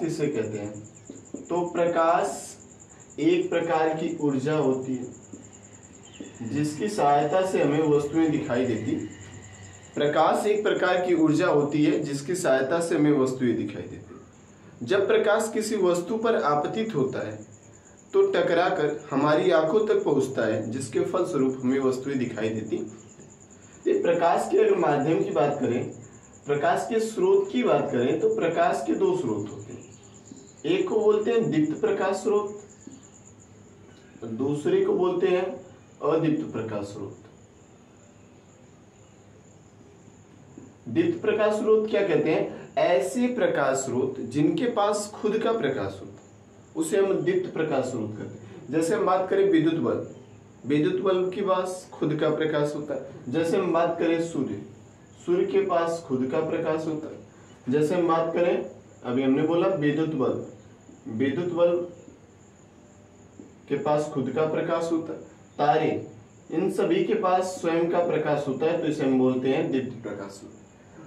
किसे कहते हैं? तो प्रकाश एक प्रकार की ऊर्जा होती है जिसकी सहायता से हमें वस्तुएं दिखाई देती। प्रकाश एक प्रकार की ऊर्जा होती है जिसकी सहायता से हमें वस्तुएं दिखाई देती। जब प्रकाश किसी वस्तु पर आपतित होता है तो टकराकर हमारी आंखों तक पहुंचता है, जिसके फलस्वरूप हमें वस्तुएं दिखाई देती। ये प्रकाश के अगर माध्यम की बात करें, प्रकाश के स्रोत की बात करें, तो प्रकाश के दो स्रोत होते हैं। एक को बोलते हैं दीप्त प्रकाश स्रोत, दूसरे को बोलते हैं अदीप्त प्रकाश स्रोत। दीप्त प्रकाश स्रोत क्या कहते हैं? ऐसे प्रकाश स्रोत जिनके पास खुद का प्रकाश होता है, उसे हम दीप्त प्रकाश स्रोत कहते हैं। जैसे हम बात करें विद्युत बल्ब, विद्युत बल्ब के पास खुद का प्रकाश होता है। जैसे हम बात करें सूर्य, सूर्य के पास खुद का प्रकाश होता है। जैसे हम बात करें, अभी हमने बोला विद्युत बल्ब, विद्युत बल्ब के पास खुद का प्रकाश होता है। तारे, इन सभी के पास स्वयं का प्रकाश होता है, तो इसे हम बोलते हैं दीप्त प्रकाश स्रोत।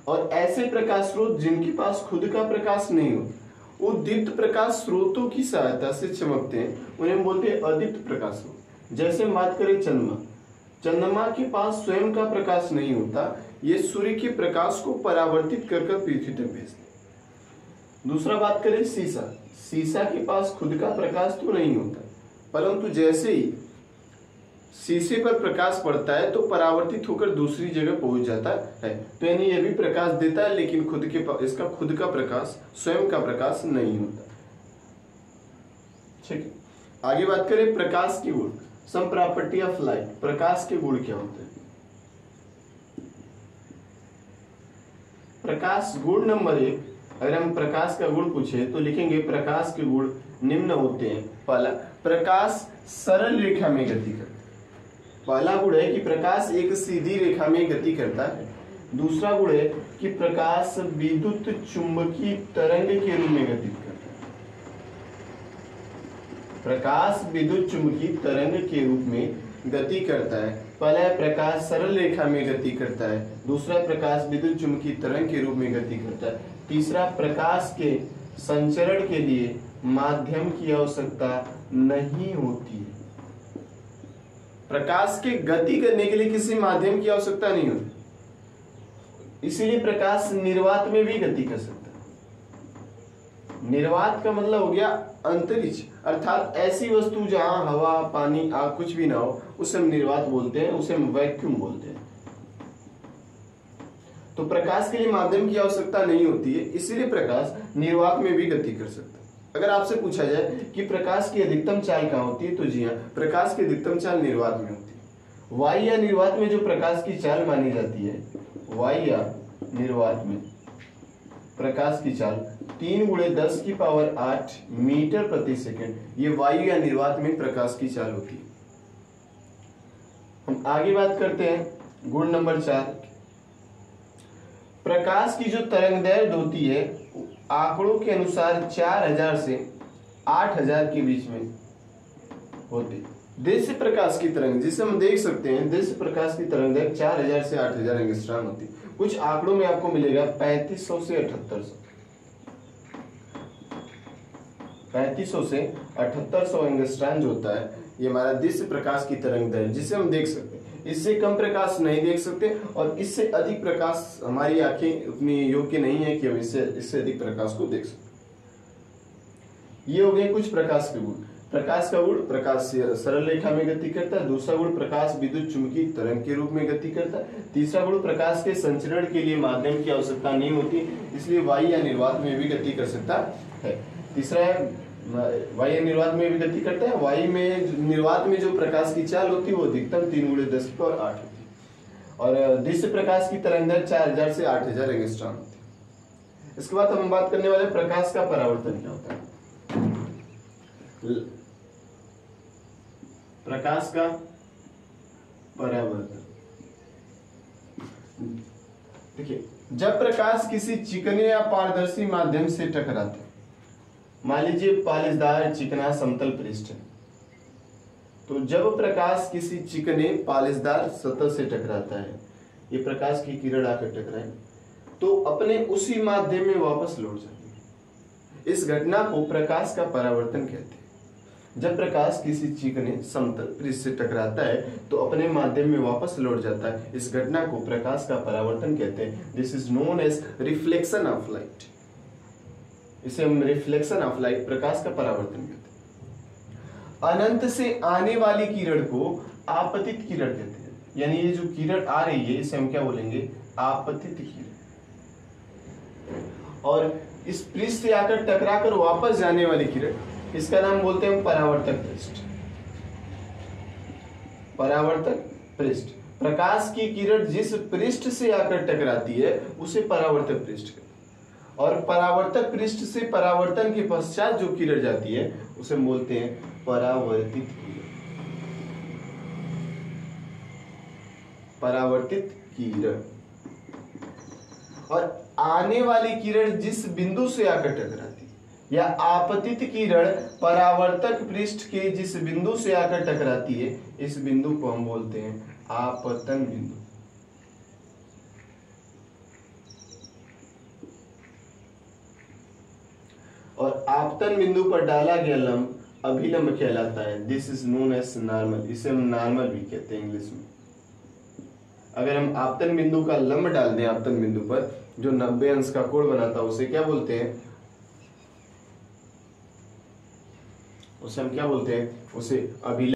और ऐसे प्रकाश स्रोत जिनके पास खुद का प्रकाश नहीं होता, वो दीप्त प्रकाश स्रोतों की सहायता से चमकते हैं, उन्हें हम बोलते हैं अदीप्त प्रकाश स्रोत। जैसे हम बात करें चंद्रमा, चंद्रमा के पास स्वयं का प्रकाश नहीं होता, ये सूर्य के प्रकाश को परावर्तित कर पृथ्वी तक भेजते हैं। दूसरा बात करें शीशा, शीशा के पास खुद का प्रकाश तो नहीं होता, परंतु जैसे ही शीशे पर प्रकाश पड़ता है तो परावर्तित होकर दूसरी जगह पहुंच जाता है, तो यानी यह भी प्रकाश देता है, लेकिन इसका खुद का प्रकाश, स्वयं का प्रकाश नहीं होता। ठीक है, आगे बात करें प्रकाश के गुण, सम प्रॉपर्टी ऑफ लाइट। प्रकाश के गुण क्या होते हैं? प्रकाश गुण नंबर 1, अगर हम प्रकाश का गुण पूछे तो लिखेंगे प्रकाश के गुण निम्न होते हैं। पहला, प्रकाश सरल रेखा में गति करता है। पहला गुण है कि प्रकाश एक सीधी रेखा में गति करता है। दूसरा गुण है कि प्रकाश विद्युत चुंबकीय तरंग के रूप में गति करता है। प्रकाश विद्युत चुंबकीय तरंग के रूप में गति करता है। पहला है प्रकाश सरल रेखा में गति करता है, दूसरा प्रकाश विद्युत चुंबकीय तरंग के रूप में गति करता है, तीसरा प्रकाश के संचरण के लिए माध्यम की आवश्यकता नहीं होती है। प्रकाश के गति करने के लिए किसी माध्यम की आवश्यकता नहीं होती, इसीलिए प्रकाश निर्वात में भी गति कर सकता है। निर्वात का मतलब हो गया अंतरिक्ष, अर्थात ऐसी वस्तु जहां हवा, पानी, आग कुछ भी ना हो, उसे हम निर्वात बोलते हैं, उसे हम वैक्यूम बोलते हैं। तो प्रकाश के लिए माध्यम की आवश्यकता नहीं होती है, इसीलिए प्रकाश निर्वात में भी गति कर सकता है। अगर आपसे पूछा जाए कि प्रकाश की अधिकतम चाल कहाँ होती है, तो जी हाँ, प्रकाश की अधिकतम चाल निर्वात में होती है। वायु या निर्वात में जो प्रकाश की चाल मानी जाती है, वायु या निर्वात में प्रकाश की चाल 3 × 10⁸ मीटर प्रति सेकंड, ये वायु या निर्वात में प्रकाश की चाल होती है। हम आगे बात करते हैं गुण नंबर 4। प्रकाश की जो तरंगदैर्घ्य होती है आंकड़ों के अनुसार 4000 से 8000 के बीच में होती। दृश्य प्रकाश की तरंग, जिसे हम देख सकते हैं, दृश्य प्रकाश की तरंगदैर्घ्य 4000 से 8000 एंगस्ट्रॉम होती। कुछ आंकड़ों में आपको मिलेगा 3500 से 7800, 3500 से 7800 एंगस्ट्रॉम जो होता है, ये हमारा दृश्य प्रकाश की तरंगदैर्घ्य, जिसे हम देख सकते हैं। इससे कम प्रकाश नहीं देख सकते और इससे अधिक प्रकाश हमारी आंखें उतनी योग्य नहीं है कि हम इससे अधिक प्रकाश को देख सकें। ये हो गए कुछ प्रकाश के गुण। प्रकाश का गुण, प्रकाश सरल रेखा में गति करता है। दूसरा गुण, प्रकाश विद्युत चुंबकीय तरंग के रूप में गति करता है। तीसरा गुण, प्रकाश के संचरण के लिए माध्यम की आवश्यकता नहीं होती, इसलिए वायु या निर्वात में भी गति कर सकता है। तीसरा है वायु निर्वात में भी गति करता है। वायु में निर्वात में जो प्रकाश की चाल होती है वो अधिकतम 3 × 10⁸ होती है और दृश्य प्रकाश की तरंगदैर्घ्य 4000 से 8000 एंगस्ट्रॉम होती है। इसके बाद हम बात करने वाले प्रकाश का परावर्तन क्या होता है। प्रकाश का परावर्तन, देखिए, जब प्रकाश किसी चिकने या पारदर्शी माध्यम से टकराता है, मान लीजिए पालिशदार चिकना समतल पृष्ठ है, तो जब प्रकाश किसी चिकने पालिशदार सतह से टकराता है, ये प्रकाश की किरण आकर टकराए तो अपने उसी माध्यम में वापस लौट जाती है। इस घटना को प्रकाश का परावर्तन कहते हैं। जब प्रकाश किसी चिकने समतल पृष्ठ से टकराता है तो अपने माध्यम में वापस लौट जाता है। इस घटना को प्रकाश का परावर्तन कहते हैं। This is known as reflection of light. इसे हम रिफ्लेक्शन ऑफ लाइट, प्रकाश का परावर्तन कहते हैं। अनंत से आने वाली किरण को आपतित किरण कहते हैं। यानी ये जो किरण आ रही है इसे हम क्या बोलेंगे? आपतित किरण। और इस पृष्ठ से आकर टकराकर वापस जाने वाली किरण, इसका नाम बोलते हैं परावर्तक पृष्ठ। परावर्तक पृष्ठ। प्रकाश की किरण जिस पृष्ठ से आकर टकराती है उसे परावर्तक पृष्ठ कहते हैं। और परावर्तक पृष्ठ से परावर्तन के पश्चात जो किरण जाती है उसे बोलते हैं परावर्तित किरण। परावर्तित किरण। और आने वाली किरण जिस बिंदु से आकर टकराती है, या आपतित किरण परावर्तक पृष्ठ के जिस बिंदु से आकर टकराती है, इस बिंदु को हम बोलते हैं आपतन बिंदु। और आपतन बिंदु पर डाला गया लंब अभिलंब कहलाता है। This is known as normal. इसे हम नॉर्मल भी कहते हैं इंग्लिश में। अगर हम आपतन बिंदु का लंब डाल दें आपतन बिंदु पर जो 90 अंश का कोण बनाता है उसे क्या बोलते हैं? उसे हम क्या बोलते हैं? उसे अभिलंब